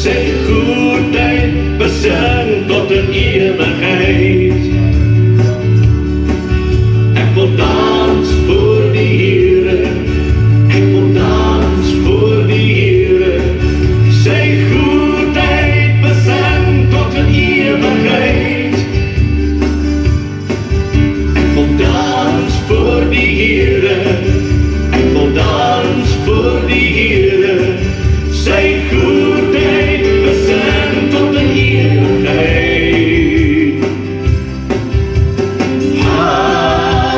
Sy goedheid besing tot in ewigheid. Ek wil dans voor die Here, ek wil dans voor die Here. Sy goedheid besing tot in ewigheid. Ek wil dans voor die Here, ek wil dans voor die Here. Sy goedheid besing tot in ewigheid.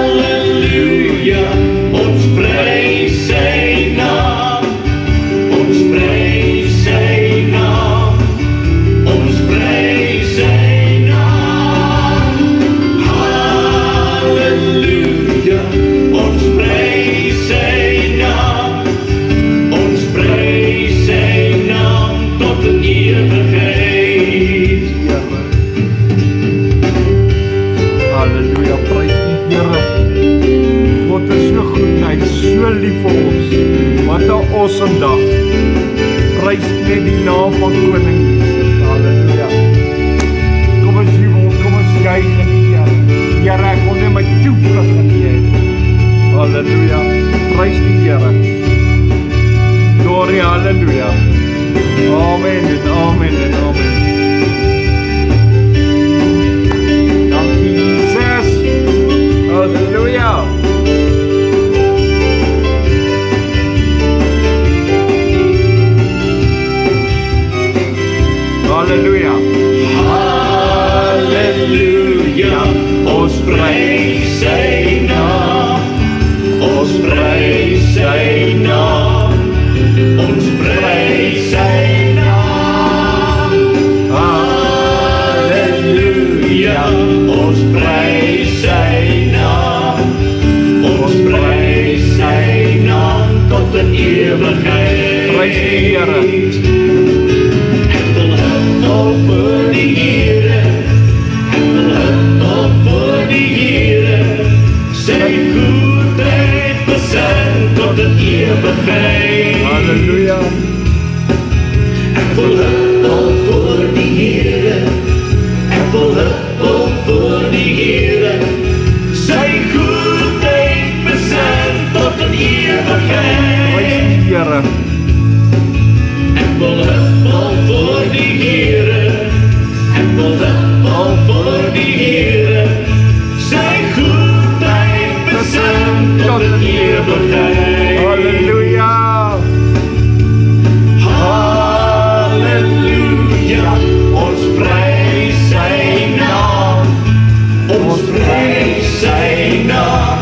Halleluja, ons prys sy naam, ons prys sy naam, ons prys sy naam. Halleluja, ons prys sy naam, ons prys sy naam tot in ewigheid. Halleluja, prys die Here. God is so goed, hy is so lief vir ons. Wat 'n awesome dag. Prys net die naam van Koning Jesus. Halleluja. Kom ons jubel, kom ons juig in die Here. Here, ek wil net my toevlug in U hê. Halleluja. Prys die Here. Gloria, halleluja. Amen en amen en amen. Dankie Jesus. Halleluja. Halleluja. Halleluja, ons prys sy naam, ons prys sy naam, ons prys sy naam. Halleluja, ons prys sy naam, ons prys sy naam tot in ewigheid. Prys die Here. Ek wil huppel voor die Here, ek wil huppel voor die Here. Sy goedheid besing tot in ewigheid. Halleluja. Ek wil huppel voor die Here, ek wil huppel voor die Here. Sy goedheid besing tot in ewigheid. Prys die Here. Ek wil huppel voor die Here, ek wil huppel voor die Here. Sy goedheid besing tot in ewigheid. Halleluja. Halleluja, ons prys sy naam, ons prys sy naam,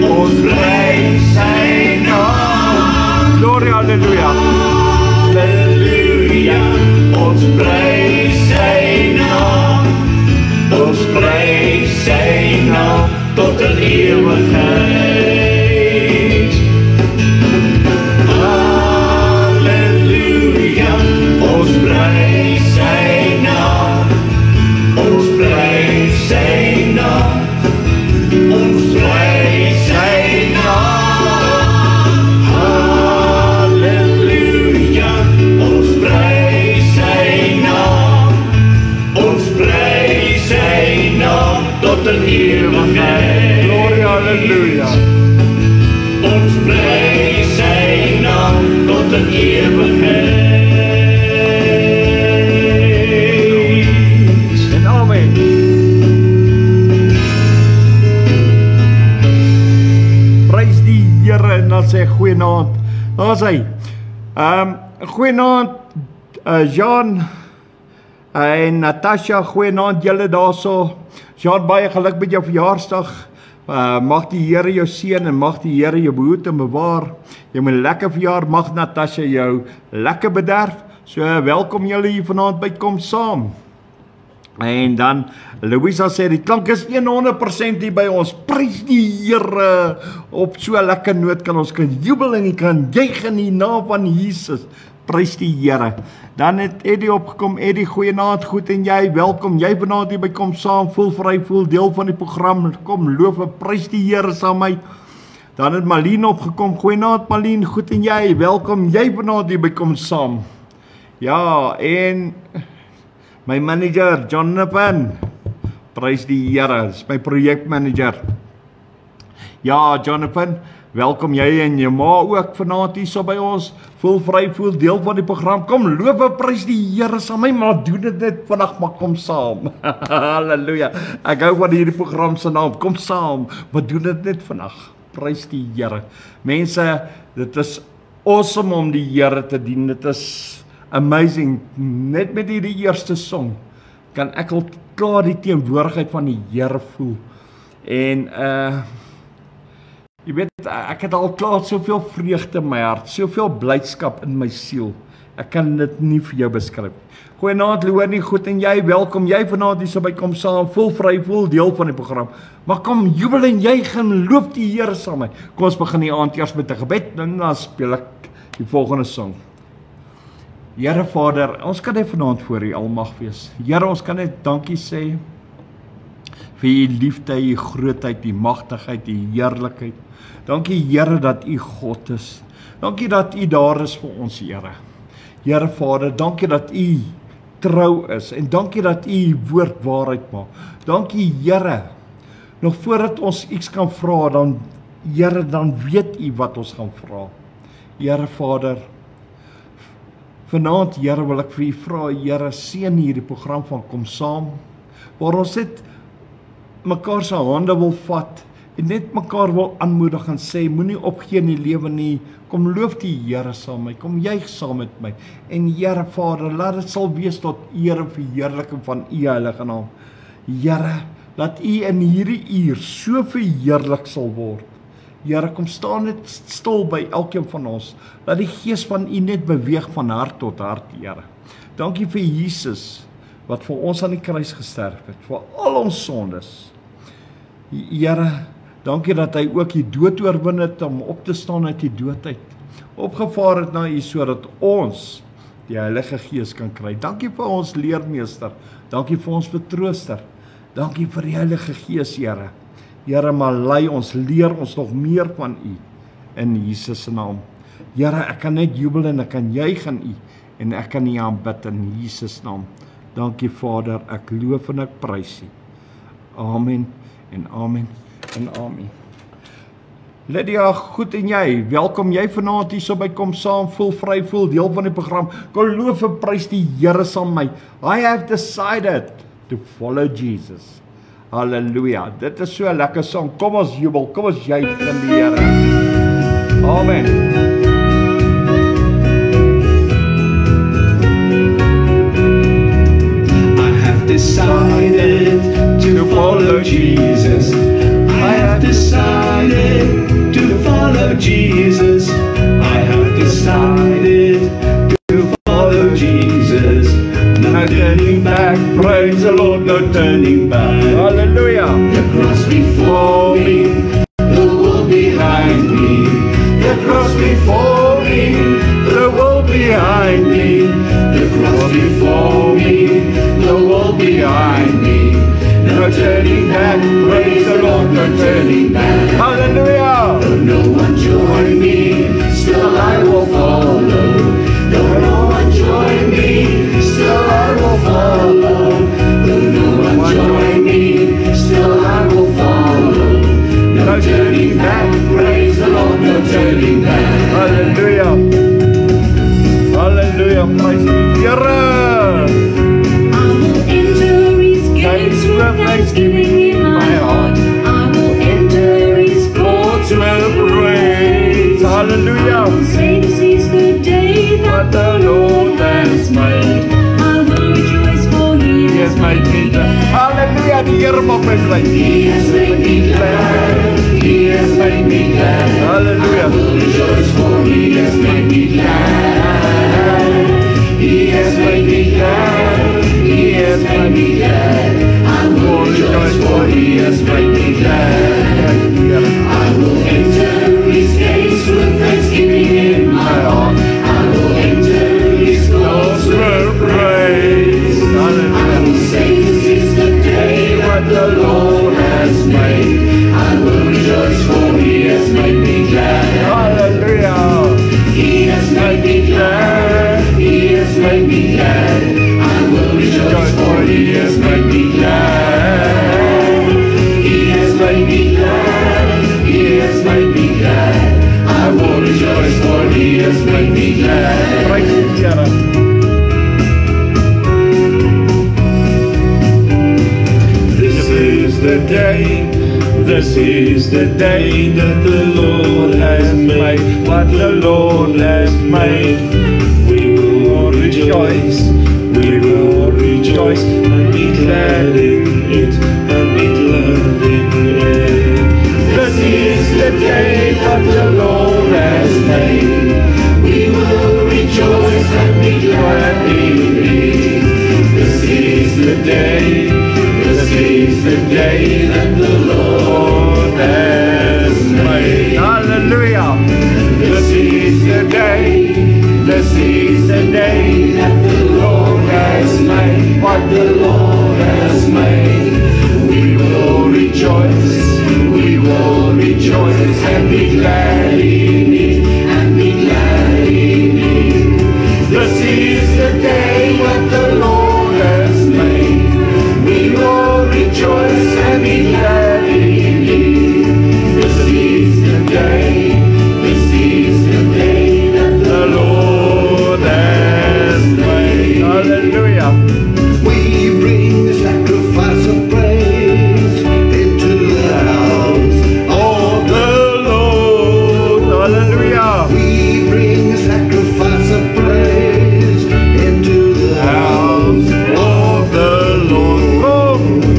ons prys sy naam. Gloria, halleluja. Halleluja, ons prys sy naam, ons prys sy naam tot in ewigheid. Halleluja, ons prys sy naam, ons prys sy naam, ons prys sy naam. Halleluja, ons prys sy naam, ons prys sy naam tot in ewigheid. Gloria, halleluja. Ons prys sy naam tot in ewigheid. En amen. Prys die Here en dan sê goeienaand. Daar is hy. Goeienaand Jean en Natasha, goeienaand julle daarso. Jean, baie geluk met jou verjaarsdag. Mag die Here jou seën en mag die Here jou behoed en bewaar. Jy moet lekker verjaar, mag Natasha jou lekker bederf. So welkom julle hier vanaand by Kom Saam. En dan Louisa sê die klank is 100% hier by ons. Prys die Here. Op so 'n lekker noot kan ons kan jubel en kan juig in die naam van Jesus. Prys die Here. Dan het Eddie opgekom. Eddie, goeienaand, goed en jy? Welkom. Jy vanaand hier by Kom Saam. Voel vry, voel deel van die program. Kom loof en prys die Here saam met my. Dan het Malien opgekom. Goeienaand Malien, goed en jy? Welkom. Jy vanaand hier by Kom Saam. Ja, en my manager, Jonathan, prys die Here, is my projekmanager. Ja, Jonathan, welkom jy en jou ma ook vanaand hier so by ons. Voel vry, voel deel van die program. Kom, loop en prys die Here saam. My ma doen dit net vandag, maar kom saam. Halleluja. Ek hou van hierdie program se naam. Kom saam, maar doen dit net vandag. Prys die Here. Mense, dit is awesome om die Here te dien. Dit is amazing. Net met hierdie eerste song kan ek al klaar die teenwoordigheid van die Here voel. En jy weet, ek het al klaar soveel vreugde in my hart, soveel blydskap in my siel. Ek kan dit nie vir jou beskryf. Goeienaand, Loornie, goed en jy, welkom. Jy vanaand hier so by kom saam, voel vry, voel deel van die program. Maar kom, jubel en jy gaan loop die Here saam met my. Kom ons begin die aand eers met 'n gebed, en dan speel ek die volgende song. Here Vader, ons kan net vanaand voor U almag wees. Here, ons kan net dankie sê vir U liefde, U grootheid, U magtigheid, U heerlikheid. Dankie Here dat U God is. Dankie dat U daar is vir ons, Here. Here Vader, dankie dat U trou is en dankie dat U woord waarheid maak. Dankie Here. Nog voordat ons iets kan vra, dan Here, dan weet U wat ons gaan vra. Here Vader, vanaand Here wil ek vir U vra, Here, seën hierdie program van Kom Saam, waar ons net mekaar se hande wil vat en net mekaar wil aanmoedig en sê, moenie opgee in die lewe nie, kom loof die Here saam met my, kom juig saam met my, en Here Vader, laat dit sal wees tot eer en verheerliking van U heilige naam. Here, laat U in hierdie uur so verheerlik sal word. Here, kom staan net stil by elkeen van ons, laat die gees van U net beweeg van hart tot hart, Here. Dankie vir Jesus, wat vir ons aan die kruis gesterf het, vir al ons sondes. Here, dankie dat hy ook die dood oorwin het om op te staan uit die doodheid. Opgevaar het na U sodat ons die Heilige Gees kan kry. Dankie vir ons leermeester. Dankie vir ons vertrooster. Dankie vir die Heilige Gees, Here. Here, maar lei ons, leer ons nog meer van U in Jesus se naam. Here, ek kan net jubel en ek kan juig aan U en ek kan U aanbid in Jesus naam. Dankie Vader, ek loof en ek prys U. Amen en amen en amen. Lydia, goed en jy, welkom jy vanaand hier so by Kom Saam, voel vry, voel deel van die program. Kom loof en prys die Here saam met my. I have decided to follow Jesus. Halleluja, dit is so 'n lekker song. Kom ons jubel, kom ons juig in die Here. Amen. Decided to follow Jesus. I have decided to follow Jesus. I have decided to follow Jesus. No turning back, praise the Lord, no turning back. Hallelujah. The cross before me, the world behind me. The cross before me, the world behind me. The cross before me, the world behind me. No turning back, praise the Lord, no turning back. Hallelujah. Though no one join me, still I will follow. Though no one join me, still I will follow. Though no one join me, still I will follow. No turning back, praise the Lord, no turning back. Hallelujah. Hallelujah, praise the Here. With thanksgiving in my heart, I will enter His courts with praise. Hallelujah. I will say this is the day that the Lord has made. I will rejoice for He has made me glad. Hallelujah, die Here maak my bly. He has made me glad. He has made me glad. Hallelujah. I will rejoice for He has made me glad. He has made me glad. He has made me glad. I will rejoice for He has made me glad. I will enter His gates with thanksgiving in my heart. I will enter His courts with praise. I will say this is the day that the Lord has made. I will rejoice for He has made me glad. Hallelujah. He has made me glad. He has made me has made me glad. Prys die Here. This is the day that the Lord has made. What the Lord has made. We will rejoice and be glad in it, and be glad in it. This is the day that the Lord has made. We will rejoice and be glad in it. This is the day that the Lord has made. Hallelujah. This is the day that the Lord has made. What the Lord has made. We will rejoice and be glad in it, and be glad in it. This is the day that the Lord has made. We will rejoice and be glad in it. This is the day that the Lord has made. Hallelujah. We bring the sacrifice of praise into the house of the Lord. Hallelujah. We bring the sacrifice of praise into the house of the Lord.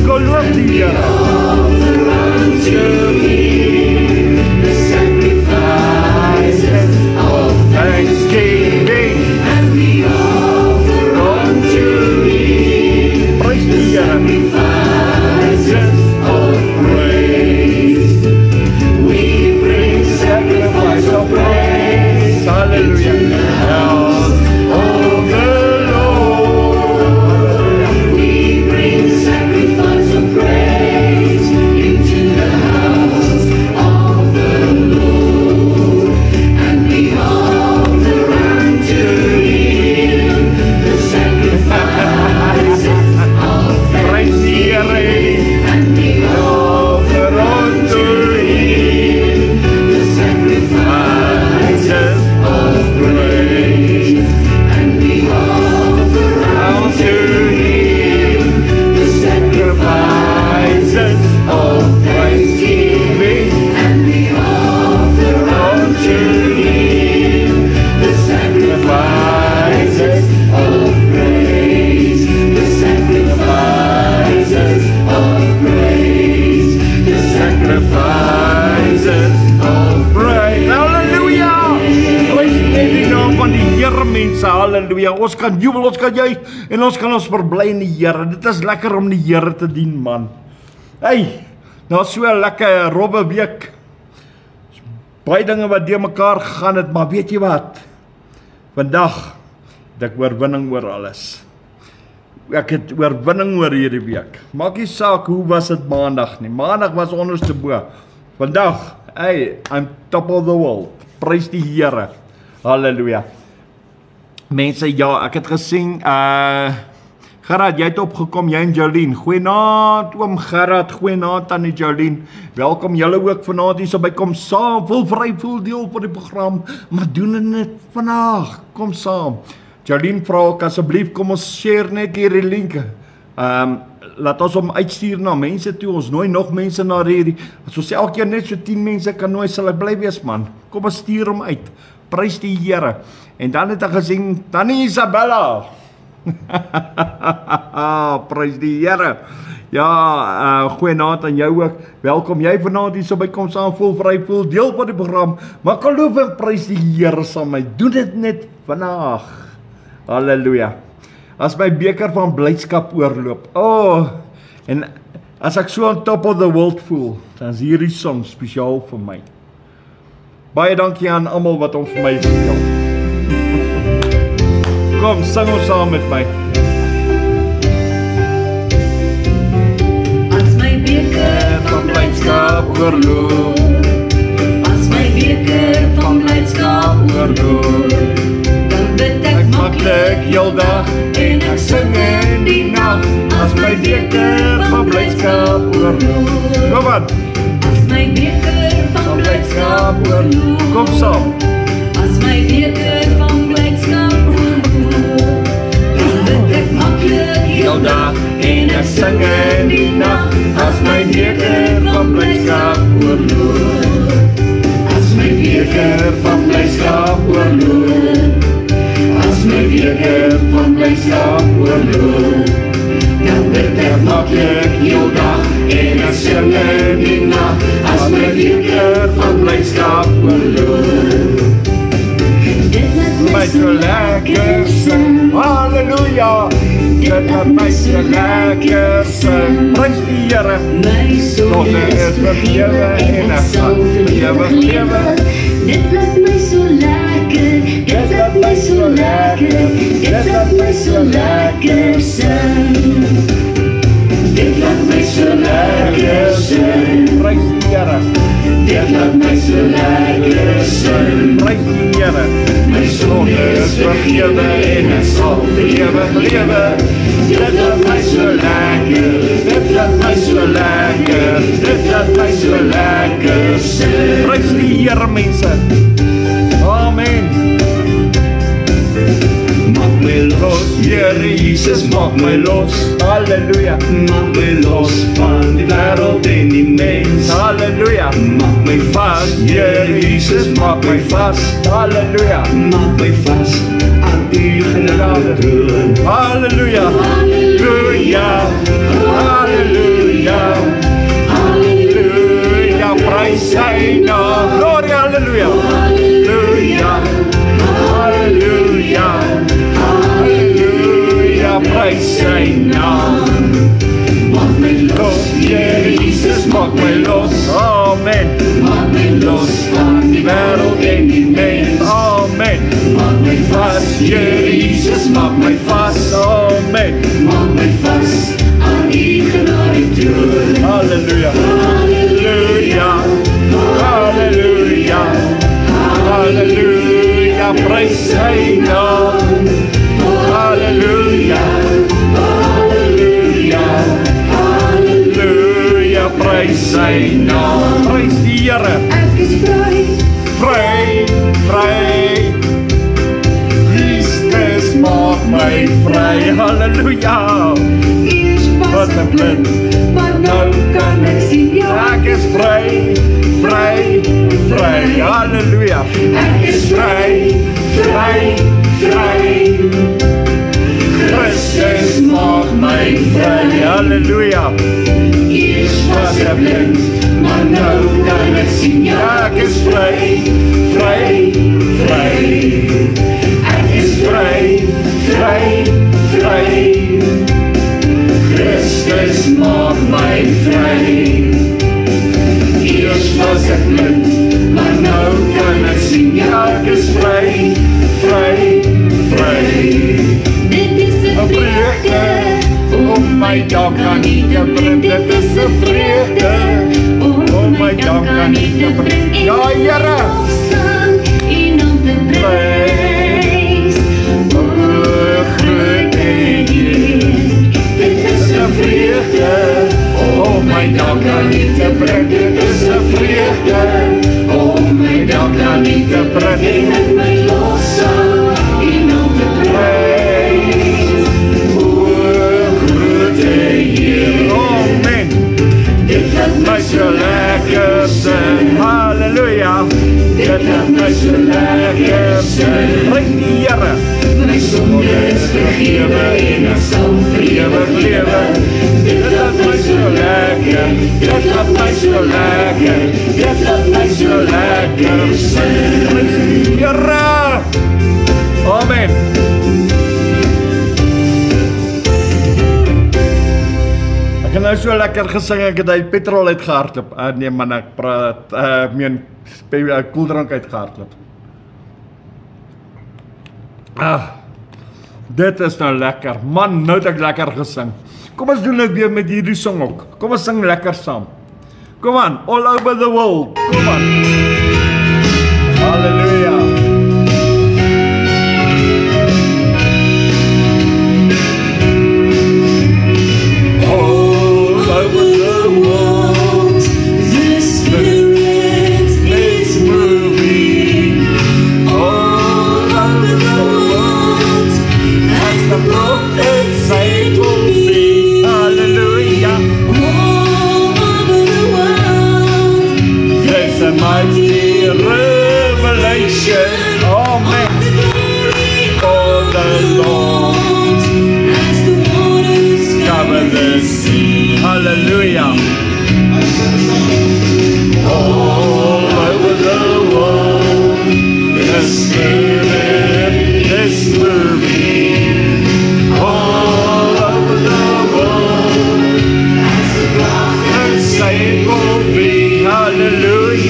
Kom loof die Here. Offer unto Him the sacrifices of Thanksgiving. and we offer unto Him Prys die Here. sacrifices of praise. We bring sacrifice of praise Hallelujah. into the house of the Lord. We bring sacrifice of praise into the house of the Lord, and we offer unto Him the sacrifices of Prys die Here. and we offer unto Him the sacrifices of praise, and we offer unto Him the sacrifices of thanksgiving, and we offer unto Him the sacrifices of praise, the sacrifices of praise, the sacrifices of praise. Hallelujah. Prys die naam van die Here, mense. Hallelujah. Ons kan jubel, ons kan juig en ons kan ons verbly in die Here. Dit is lekker om die Here te dien, man. Hey, nou so 'n lekker robbe week. Baie dinge wat deur mekaar gegaan het, maar weet jy wat? Vandag het ek oorwinning oor alles. Ek het oorwinning oor hierdie week. Maak nie saak hoe was dit maandag nie. Maandag was onderste bo. Vandag, hey, I'm top of the world. Prys die Here. Halleluja. Mense, ja, ek het gesien, Gerard, jy het opgekom, jy en Jolien. Goeienaand, oom Gerard, goeienaand aan die Jolien. Welkom julle ook vanaand hier so by kom saam. Voel vry, voel deel van die program, maar doen dit net vandag. Kom saam. Jolien vra ook asseblief, kom ons share net hierdie link. Laat ons hom uitstuur na mense toe. Ons nooi nog mense na hierdie. As ons elke keer net so 10 mense kan nooi, sal ek bly wees, man. Kom ons stuur hom uit. Prys die Here. En dan het ek gesien Tannie Isabella. Prys die Here. Ja, goeienaand aan jou ook. Welkom jy vanaand hier so by kom saam voel vry voel deel van die program. Maar kan loof en prys die Here saam met my. Doen dit net vandag. Halleluja. As my beker van blydskap oorloop. En as ek so on top of the world voel, dan is hierdie song spesiaal vir my. Baie dankie aan almal wat hom vir my speel. Kom, sing ons saam met my. As my beker van blydskap oorloop, as my beker van blydskap oorloop, dan bid ek maklik heeldag en ek sing in die nag. as my beker van blydskap oorloop. Kom aan. As my beker van blydskap oorloop, Kom saam. As my beker van blydskap oorloop, dan bid ek maklik heel dag en ek sing in die nag. As my beker van blydskap oorloop, As my beker van blydskap oorloop, as my beker van blydskap oorloop, dan bid ek maklik heel dag en ek sing in die nag. As my beker van blydskap oorloop, dit laat My so lekker sing, halleluja. Dit laat my so lekker sing. Prys die Here. My sonde is vergewe en ek sal vir ewig lewe. Dit laat my so lekker, dit laat my so lekker, dit laat my so lekker sing. dit laat my so lekker sing. Prys die Here. Dit laat my so lekker sing. Prys die Here. My sonde is vergewe en ek sal vir ewig lewe. Dit laat my so lekker, dit laat my so lekker, dit laat my so lekker sing. Prys die Here mense. Amen. Maak my los, Here Jesus maak my los. Halleluja. maak my los van die wêreld en die mens. Halleluja. Maak my vas, Here Jesus maak my vas. Halleluja. maak my vas aan die genade troon. Halleluja. Halleluja. Halleluja. Halleluja. Prys sy naam. Gloria, halleluja. Halleluja. Halleluja. Halleluja. Prys sy naam. Maak my los, Here Jesus maak my los. Amen. maak my los van die wêreld en die mens. Amen. Maak my vas, Here Jesus maak my vas. Amen. maak my vas aan die genade troon. Halleluja. Halleluja. Halleluja. Halleluja. Prys sy naam. Halleluja. Halleluja. Halleluja. Prys sy naam. Prys die Here. Ek is vry, Vry, vry. Christus maak my vry. Halleluja. eers was Wat 'n ek blind, maar nou kan ek sien, ja. Ek is vry, vry, vry. Halleluja. Ek is vry, vry, vry. Christus maak my vry. Halleluja. Eers was ek blind, maar nou kan ek sien, ja. Ek is vry, vry, vry. Ek is vry, vry, vry. Christus maak my vry. Eers was ek blind, maar nou kan ek sien, ja. Ek is vry, vry, vry. Dit is 'n vreugde, Om my dak kan nie te bring. Dit is 'n vreugde. om my dak kan nie te bring. Ja, Here. Sang en om te prys. O, groot en Heer, Dit is 'n vreugde, om my dak kan nie te bring. Dit is 'n vreugde, om my dak kan nie te bring. En in my lossang en om te prys. O grote Heer, Amen. dit laat My so lekker sing. Halleluja. dit laat my so lekker sing. Prys die Here. My sonde is vergewe en ek sal vir ewig lewe. Dit laat my so lekker, dit laat my so lekker, dit laat my so lekker sing. Here. Amen. Ek het nou so lekker gesing, ek het uit petrol uitgehardloop. Nee man, ek praat, koeldrank uitgehardloop. Dit is nou lekker. Man, nou het ek lekker gesing. Kom ons doen dit weer met hierdie song ook. Kom ons sing lekker saam. Kom aan, all over the world. Kom aan. Halleluja. All over the world, the Spirit is moving. All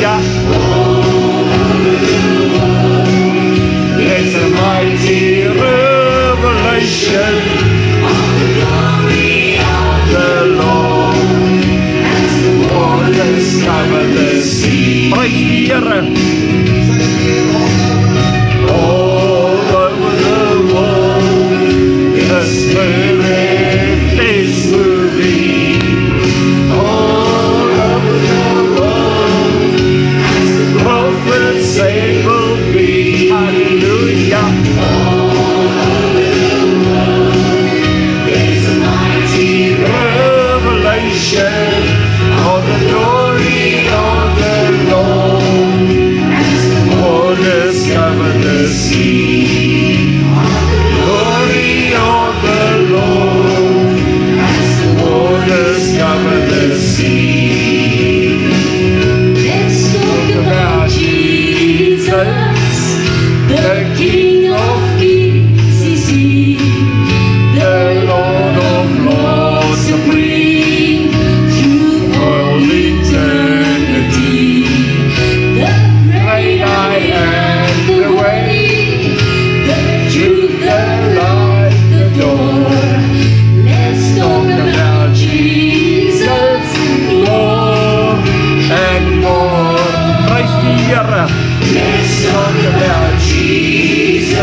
Hallelujah. It's a mighty revelation of the glory of the Lord as the waters cover the sea. Praise die Here. All over the world, the Spirit is moving. All over the world, as the prophets say will be. Hallelujah. All over the world, there's a mighty revelation of the glory of the Lord as the waters cover the sea. Glory of the Lord as the waters cover the sea. Let's talk about Jesus, the King of Kings is He, the Lord of Lords, supreme through all eternity. The great I am, the way, the truth, the light, the door. Let's talk about Jesus more And more. Praise die Here. Let's talk about Jesus,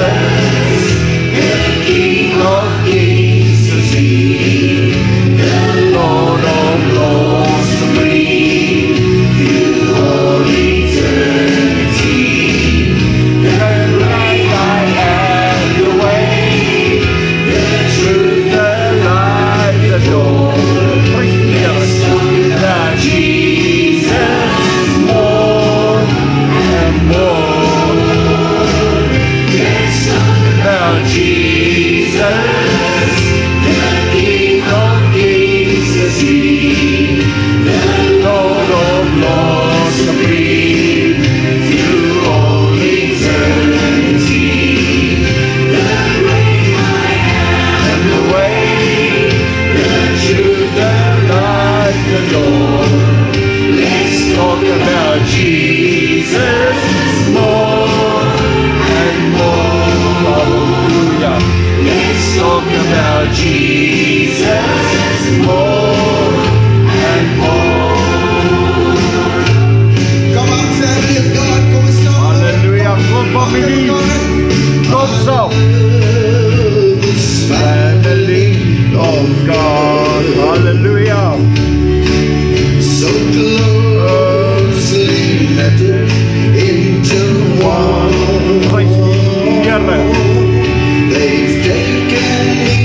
the King of Kings is He, the Lord of Lords, supreme through all eternity. The great I am, the way, the truth, the light, the door. Praise die Here. Let's talk about Jesus more and more. Let's talk about Jesus, the King of Kings is He, the Lord of Lords, supreme through all eternity. The great I am, the way, the truth, the light, the door. Let's talk about Jesus more and more. Hallelujah. Let's talk about Jesus more and more. Come on, family of God, come and stop. Hallelujah. Kom familie. Kom zo. This family of God, Hallelujah. so closely knitted into one. Praise die Here. They've taken me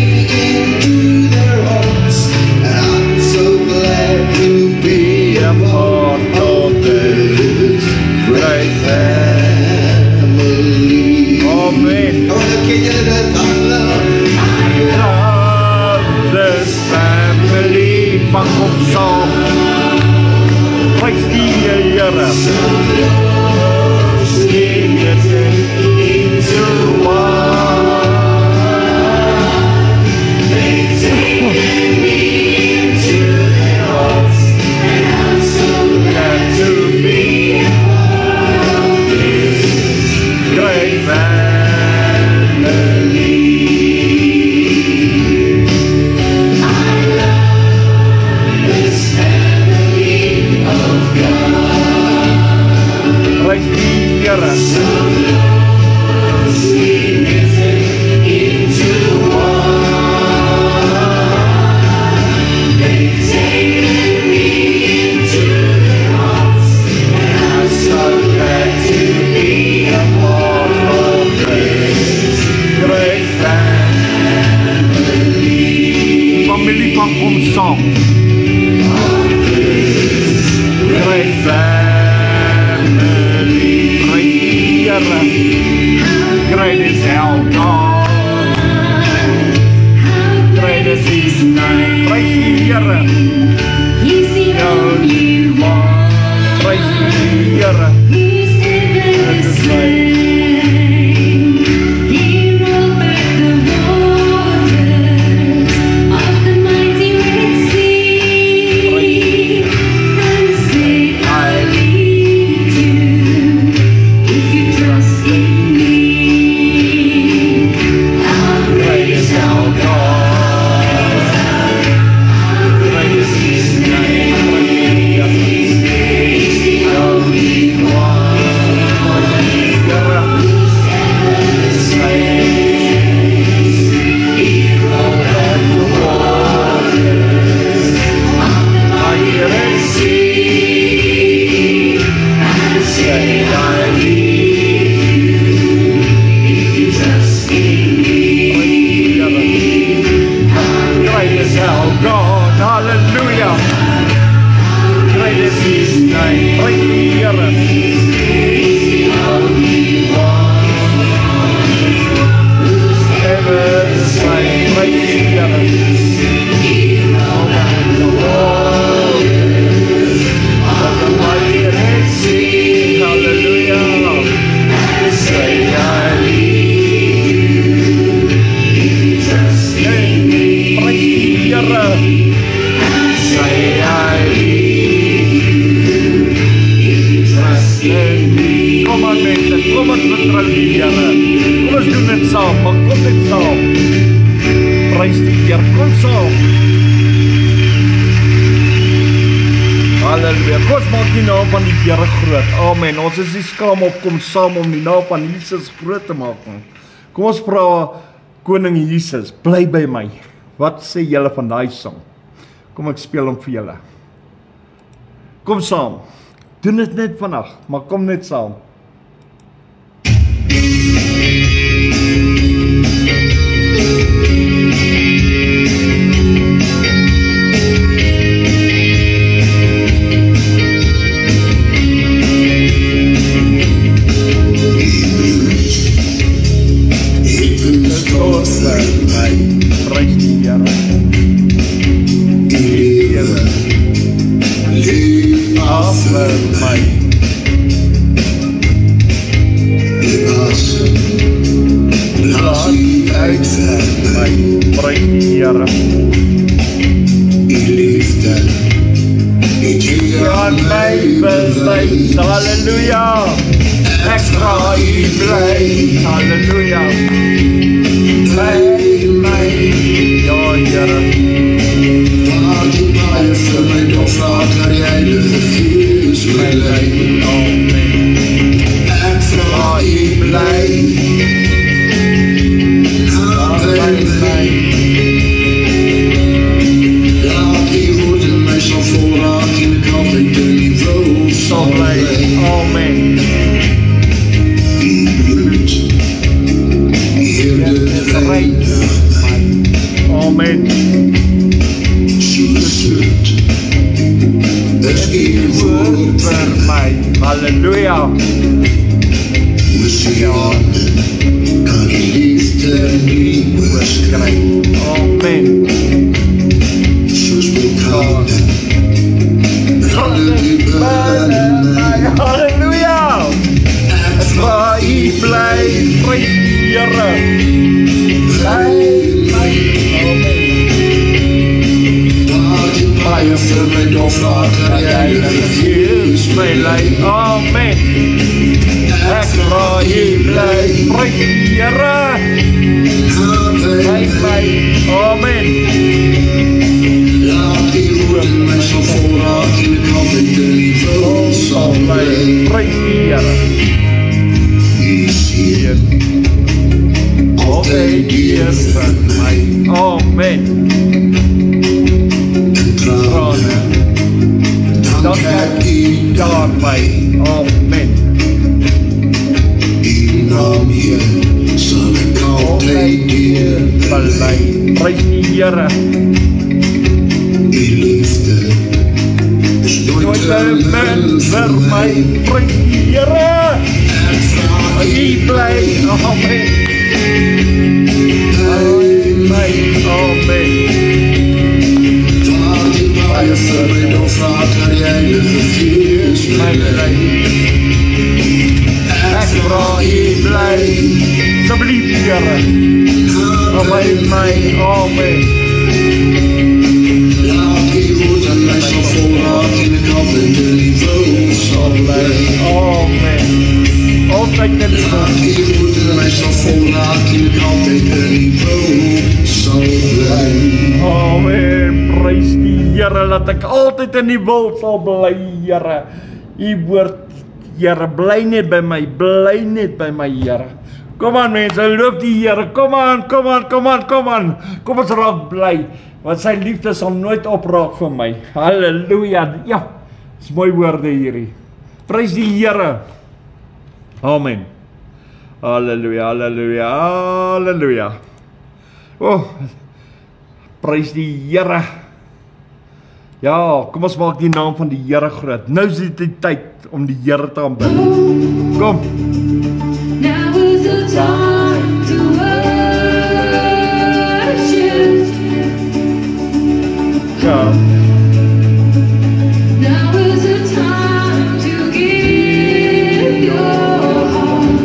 into their hearts, and I'm so glad to be a part of this great family. Amen. Come on, can you let that love? Love this family. Pak op saam. Praise die Here. Sing it into one. They've taken me into their hearts, and I'm so glad to be a part of this Great family. I love this family of God. Praise die Here. So closely knitted into one. They've taken me into their hearts, and I'm so glad to be a part of this great family. Familie van kom saam. Great family. Praise die Here. Great is our God. Great is His name. Praise die Here. He's the only one. Praise die Here. He's never the same. He rolled back the waters of the mighty Red Sea and said, I lead Kom aan mense, kom ons vertrou die Here. Kom ons doen dit saam, maar kom dit saam. Prys die Here, kom saam. Halleluja. Kom ons maak die naam van die Here groot. Amen. Ons is nie skaam op kom saam om die naam van Jesus groot te maak nie. Kom ons vra Koning Jesus, bly by my. Wat sê julle van daai sang? Kom ek speel hom vir julle. Kom saam. Doen dit net vandag, maar kom net saam. Halleluja, ek vra U bly, halleluja, bly my, ja Here, waar die baie vir my dofraat, waar die Heilige Gees my lei, ek vra U bly, by my, laat die woord in my sal volraak, en ek altyd in die wil sal bly. Amen. Amen. Is U woord vir my. Halleluja. Kan die liefde nie oorskry. Amen. Soos vulkane. Halleluja. Ek vra U bly, prys die Here. Bly my. Amen. Waar die baie vir my dofraat, waar die Heilige Gees my lei. Amen. Ek vra U bly, prys die Here. Bly my. Amen. Laat die woord in my sal volraak, en ek altyd in die wil sal bly. Prys die Here. U seën altyd hier vir my. Amen. En trane, dank ek U daarby. Amen. U naam Heer, sal ek altyd hier Bly. Prys die Here. U liefde is nooit te min vir my. Prys die Here. Ek vra U bly. Amen. Amen. waar die baie vir my dofraat, waar die Heilige Gees my lei. Ek vra U bly. Asseblief Here. Amen. Amen. Laat die woord in my sal volraak, en ek altyd in die wil sal bly. Amen. Altyd in die Laat die woord in my sal volraak, en ek altyd in die wil sal bly. Amen. Prys die Here, laat ek altyd in die wil sal bly, Here. U woord, Here, bly net by my, bly net by my, Here. Kom aan mense, loop die Here, kom aan. Kom ons raak bly, want sy liefde sal nooit opraak vir my. Halleluja. Ja, dis mooi woorde hierdie. Prys die Here. Amen. Halleluja, halleluja, halleluja. Oh, prys die Here. Ja, kom ons maak die naam van die Here groot. Nou is dit die tyd om die Here te aanbid. Kom. Now is the time to worship. Ja. Now is the time to give your heart.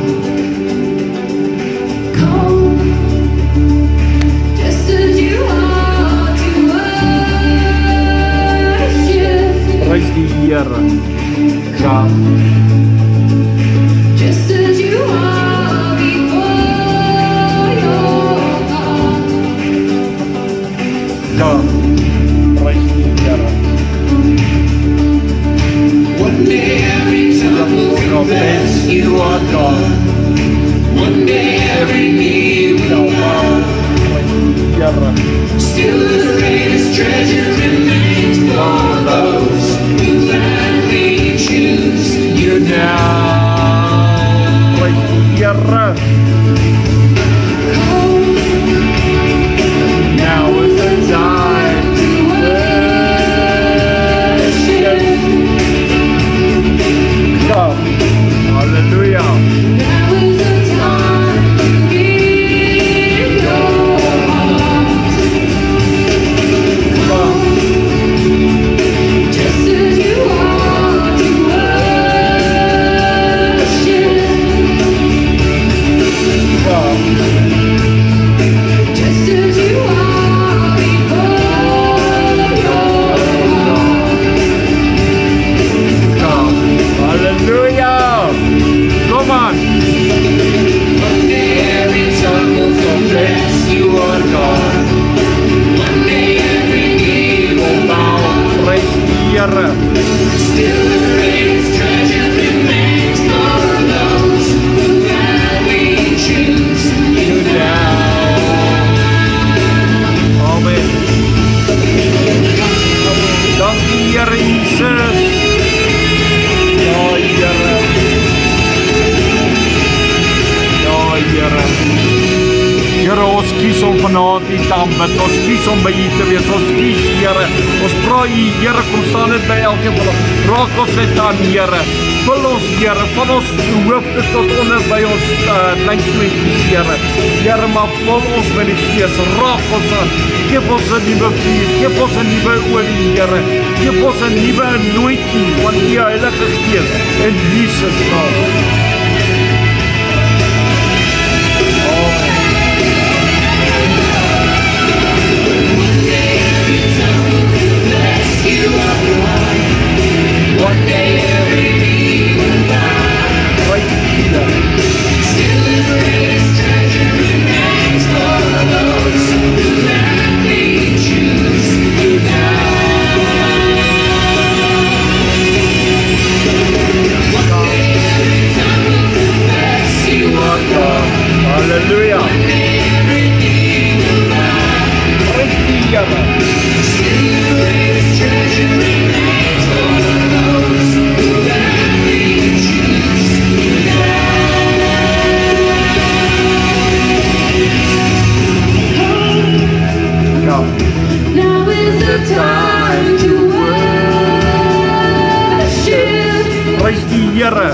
Come, just as you are to worship. Prys die Here. Ja. Just are God. One day every knee will bow. Here. Still the greatest treasure remains for those who gladly choose you now. Here. Now is the time to worship. Come. Hallelujah. Now is the time to give your heart. Come. Just as you are to worship. Come. Just as you are before your heart. Come. Hallelujah. Come on. One day every tongue will confess you are God. One day every knee will bow. Praise the Here. Still the greatest treasure remains for those who gladly choose you now. Amen. Dankie Here Jesus. Ja Here. Ja Here. Here ons kies om vanaand U te aanbid. Ons kies om by U te wees. Ons kies Here. Ons vra U Here kom staan net by elkeen van ons. Raak ons net aan Here. Vul ons Here van ons hoofde tot onder by ons kleintjies Here. Here maar vul ons met die Gees. Raak ons aan. Geef ons 'n nuwe vuur. Geef ons 'n nuwe olie Here. Geef ons 'n nuwe anointing van U Heilige Gees in Jesus naam. One day every knee will bow. Right here. Still the greatest treasure remains for those who gladly choose you now. One day every tongue will confess you are God. Hallelujah. Every knee will bow. Right here. Still the greatest treasure remains for those who gladly choose you Come. now. Is the time to worship. Praise die Here.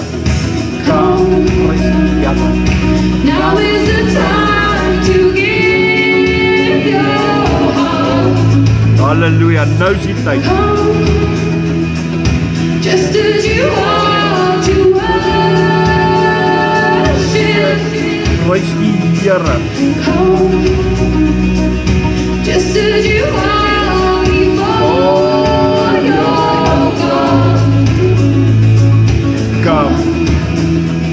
Come. Praise die Here. Now is the time to give your heart. Hallelujah. Nou is die tyd. Just as you are to worship. Praise die Here. Just as you are before your God. Come.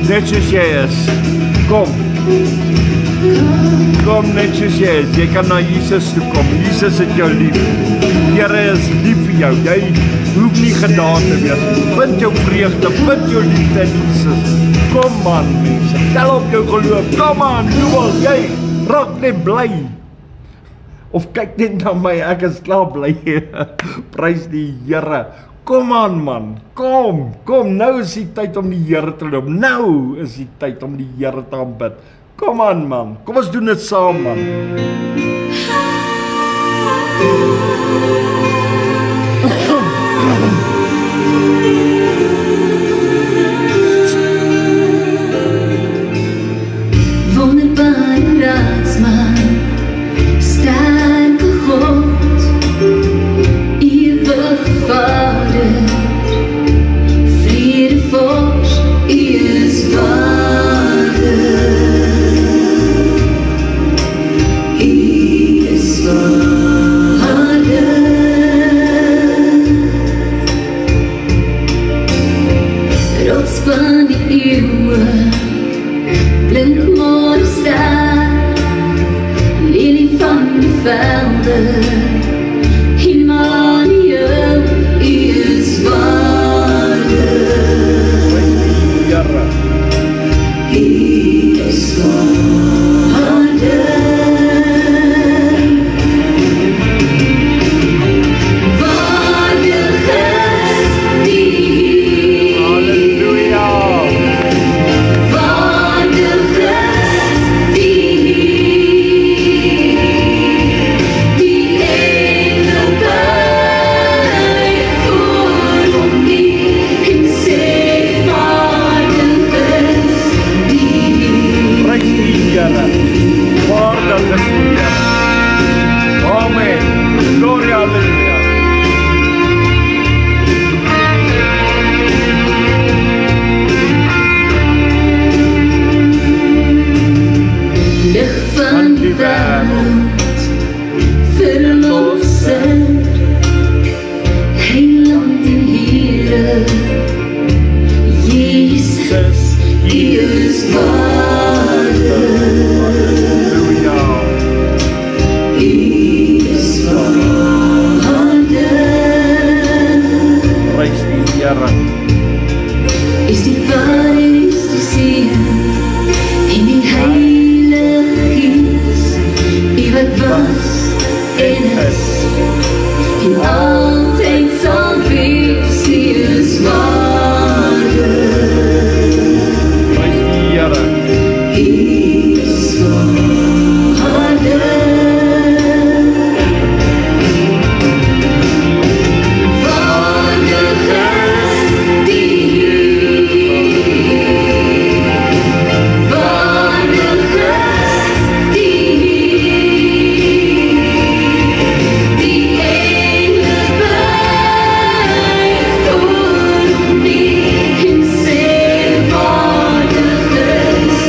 Net soos jy is. Kom. Kom net soos jy is. Jy kan na Jesus toe kom. Jesus het jou lief. Die Here is lief vir jou. Jy hoef nie gedaan te wees. Vind jou vreugde, vind jou liefde in Jesus. Kom man, mense. Tel op jou geloof. Kom aan, doen jy. Raak net bly. Of kyk net na my, ek is klaar bly. Prys die Here. Kom aan man, kom, nou is die tyd om die Here te loop. Nou is die tyd om die Here te aanbid. Kom aan man, kom ons doen dit saam man. Wunderbare Raadsmann, starke God, ewige Vader, Vredefors, U is Vader. U is Vader. Rots van die eeuwe, blink morgenster, lelie van die velde, Immanuel, U is Vader. Jesus, He is Vader. He is Vader. Prys die Here. Is die Vader, is die Seun en die Heilige Gees, U wat was en is en altyd sal wees. U is Vader. Prys die Here. U is Vader. Vader Gees, die Vader Gees, die engele buig voor nie en sê Vader Gees,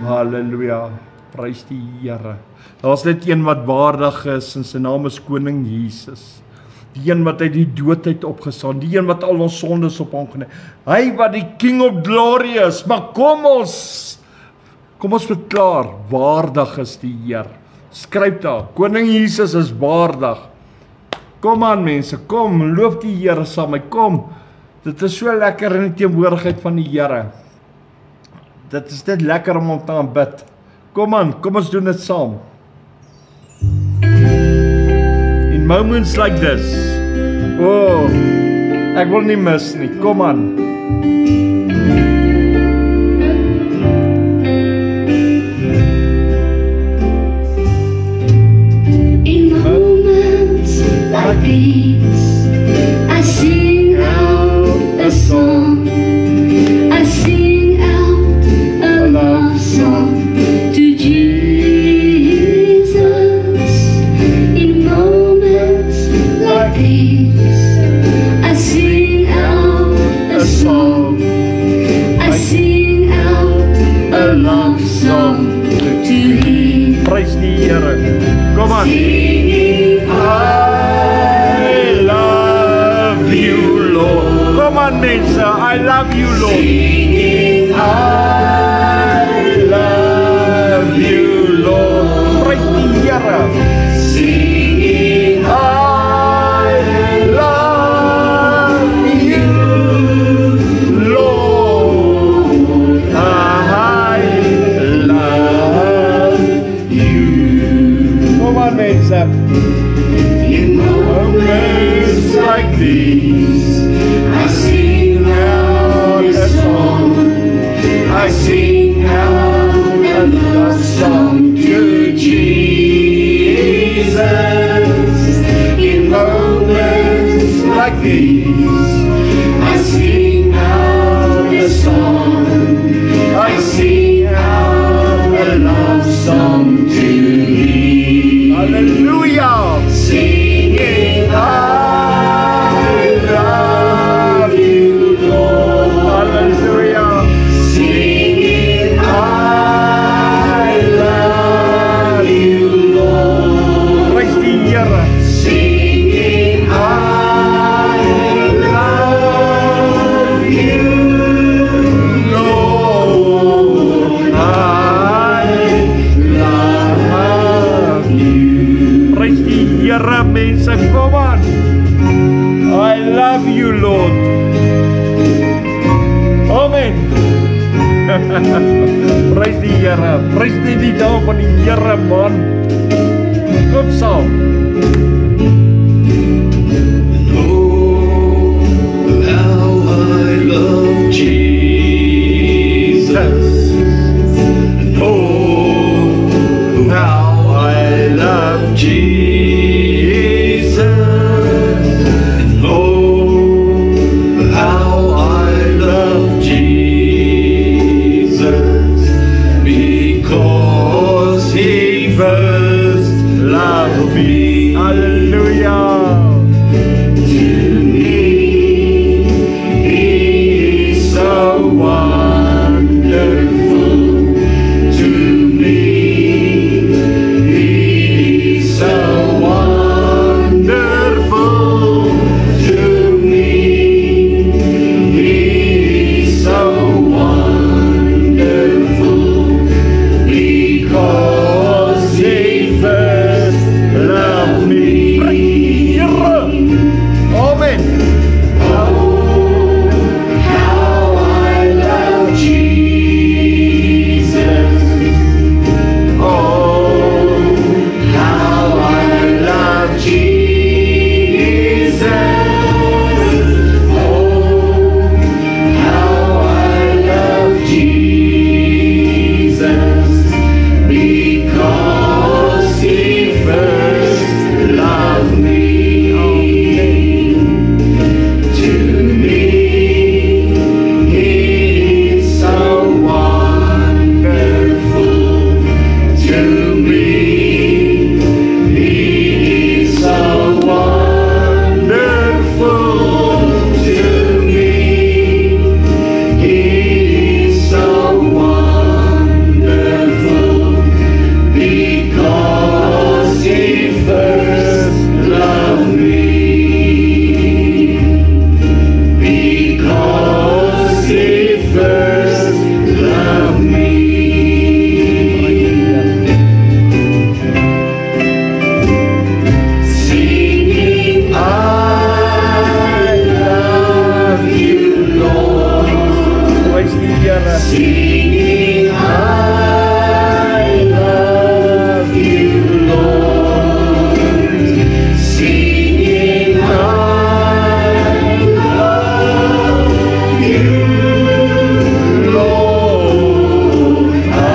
Halleluja, prys die Here. Daar's net een wat waardig is en sy naam is Koning Jesus. Die een wat uit die doodheid opgestaan, die een wat al ons sondes op hom geneem. Hy wat die King of Glory is, maar kom ons verklaar, waardig is die Heer. Skryf daar, Koning Jesus is waardig. Kom aan mense, kom, loof die Here saam met my, kom. Dit is so lekker in die teenwoordigheid van die Here. Dit is net lekker om hom te aanbid. Kom aan, kom ons doen dit saam. In moments like this, oh, ek wil nie mis nie, kom aan. In moments like these, I sing out a song. I sing out a love song to Jesus. In moments like these, I sing out a song. I sing out a love song to Him. Prys die Here. Kom aan. Singing, I love you, Lord. Kom aan mense, I love you, Lord. singing, I love you, Lord. Prys die Here. singing, I love you, Lord. I love you. Kom aan mense. in moments Moments like these, I sing out a song. peace. I sing out a song. I sing out a love song to Thee. Hallelujah. Singing, I love You, Lord. Hallelujah. Singing, I love You, Lord. Prys die Here. Singing, I love You, Lord. I love You. Prys die Here, mense, kom aan. I love You, Lord. Amen. Prys die Here. Prys net die naam van die Here, man. Kom saam. Oh, how I love Jesus. Oh, how I love Jesus. Oh, how I love Jesus. Because He first loved me. Hallelujah. To me, He's so wonderful. To me, He's so wonderful. To me, He's so wonderful. Because He first loved me. Amen. Oh, how I love Jesus. Oh, how I love Jesus. Oh, how I love Jesus. Because He first loved me. To me, He's so wonderful. To me, He's so wonderful. To me, He's so wonderful. Because He first loved me. Because He first loved me. Singing, I love You, Lord. Prys die Here. Singing, I love You, Lord. Singing, I love You, Lord. I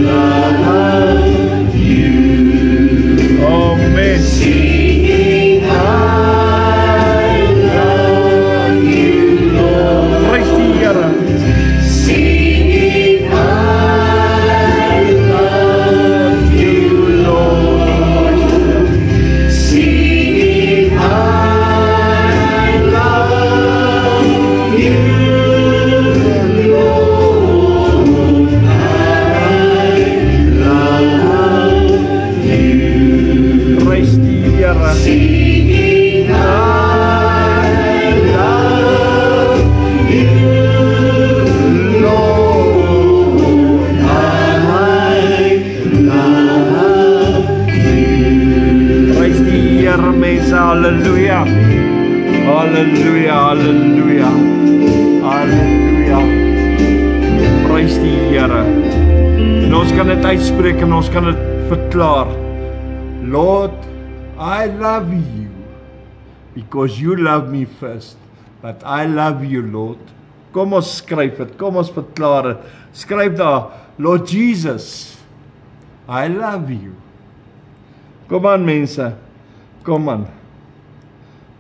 love You. Amen. Singing, I love You, Lord. Prys die Here. Singing, I love You, Lord. Singing, I love You, Lord. I love You. Prys die Here. Singing, I love You, Lord. I love You. Prys die Here, mense. Hallelujah. Hallelujah. Hallelujah. Hallelujah. Prys die Here. En ons kan dit uitspreek en ons kan dit verklaar. Lord, I love You because You love me first. But I love You, Lord. Kom ons skryf dit. Kom ons verklaar dit. Skryf daar, Lord Jesus, I love You. Kom aan mense. Kom aan.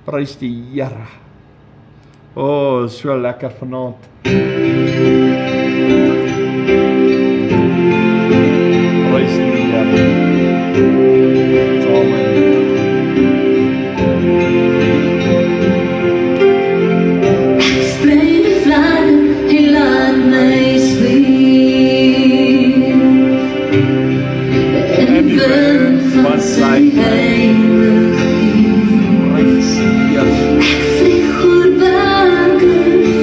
Prys die Here. O, so lekker vanaand. Prys die Here. Amen. Spring flag, hy laat my sweet. En wind van sy heilig Prys die Here. vlieg oor berge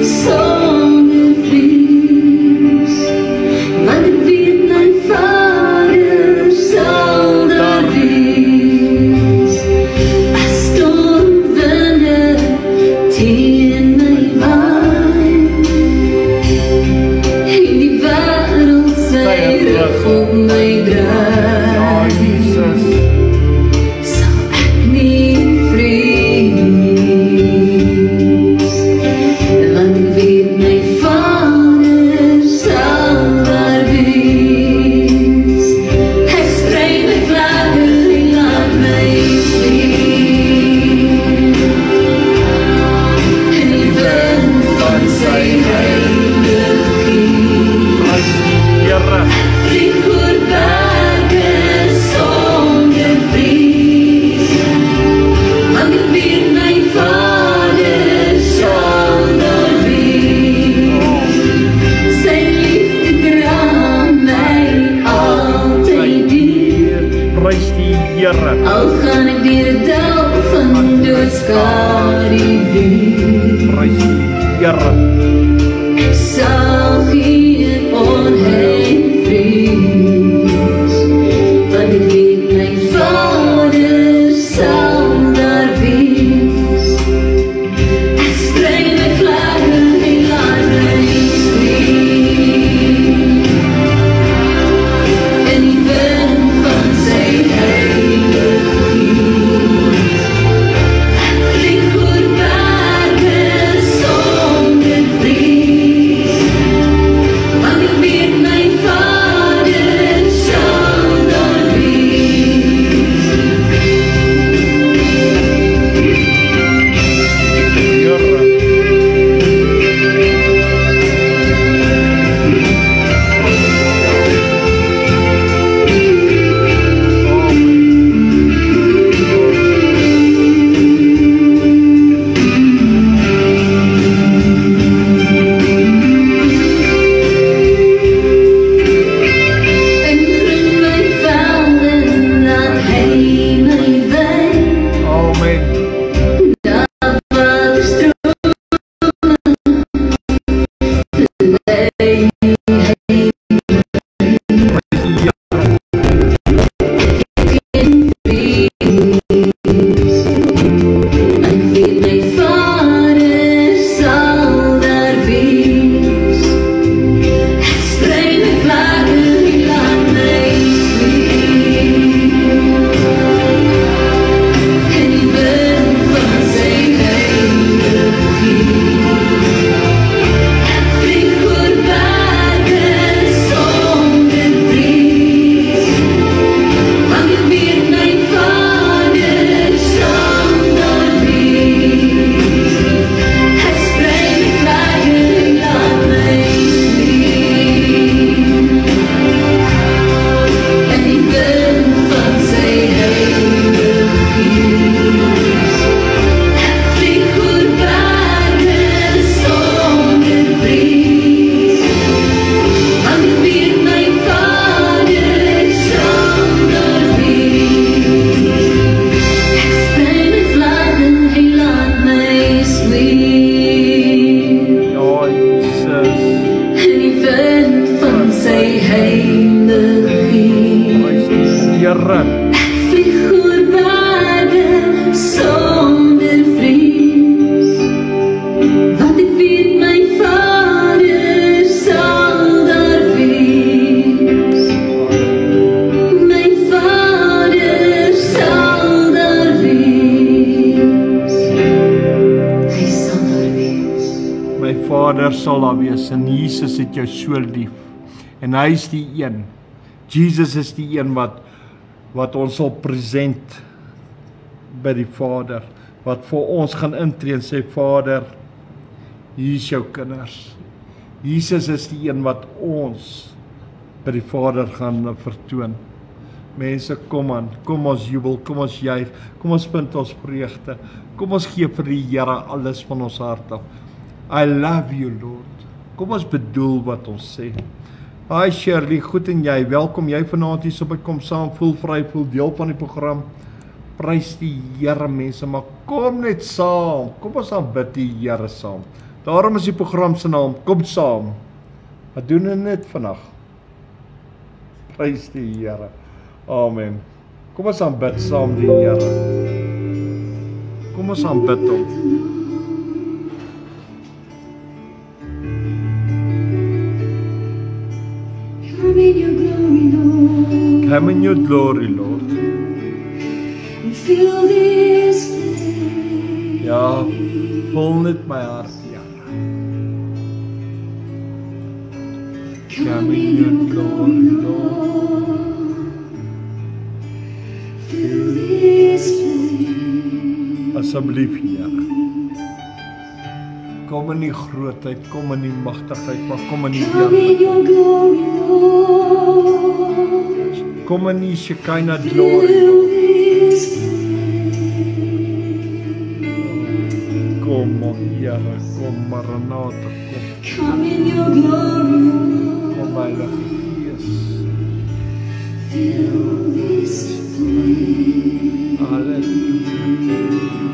sonder vries. Want ek weet my Vader sal daar wees. As stormwinde teen my waai en die wêreld sy rug op my draai, Jesus. sal ek nie vrees. Want ek weet my Vader sal daar wees. Ek sprei my vlagge en laat my vlieg. En die wind van sy heilige Prys die Here. vlieg oor berge sonder vries. Want ek weet my Vader sal daar wees. Sy liefde dra my altyd deur. Prys die Here. Al gaan ek deur 'n dal van doodskadu weer. Prys die Here. Ek sal geen onheil vrees, want ek weet my Vader sal daar wees. Ek sprei my vlagge en laat my vlieg. En die wind van sy heilige vlieg oor berge sonder vries. Want ek weet my Vader sal daar wees. Here. En groen my velde laat hy my wei. Amen. Daar waar strome lei hy geen vrees. Ek weet my Vader sal daar wees. Ek sprei my vlagge en laat my vlieg. En die wind van sy heilige vlieg oor berge sonder vries. Want ek weet my Vader sal daar wees. Ek sprei my vlagge en laat my vlieg. En die wind van sy heilige vlieg oor berge sonder vries. Want ek weet my Vader sal daar wees. Ek sprei my vlagge en laat my sweet. Ja, Jesus. En die wind van sy heilige Prys die Here. vlieg oor berge sonder vries. Want ek weet my Vader sal daar wees. My Vader sal daar wees. Hy sal daar wees. My Vader sal daar wees en Jesus het jou so lief. En hy is die een. Jesus is die een wat ons sal present by die Vader. wat vir ons gaan intree en sê, Vader, hier is jou kinders. Jesus is die een wat ons by die Vader gaan vertoon. Mense, kom aan, kom ons jubel, kom ons juig, kom ons vind ons vreugde, kom ons gee vir die Here alles van ons hart af. I love you, Lord. Kom ons bedoel wat ons sê. Hi Shirley, goed en jy, welkom jy vanaand hier so by Kom Saam, voel vry, voel deel van die program. Prys die Here mense, maar kom net saam, kom ons aanbid die Here saam. Daarom is die program se naam, Kom Saam. Wat doen ons net vandag? Prys die Here. Amen. Kom ons aanbid saam die Here. Kom ons aanbid hom. Come in your glory, Lord. Come in your glory, Lord. And fill this place. Ja, vul net my hart, Here. Come in your glory, Lord. Fill this place. Asseblief, Here. Kom in die grootheid, kom in die magtigheid, maar kom in die Come in heerlikheid. your glory, Lord. Kom in die Shekinah glory, Fill Lord. this place. Kom, o Here, kom Maranatha, kom. Come in your glory, Lord. Kom Heilige Gees. Fill this place. Halleluja.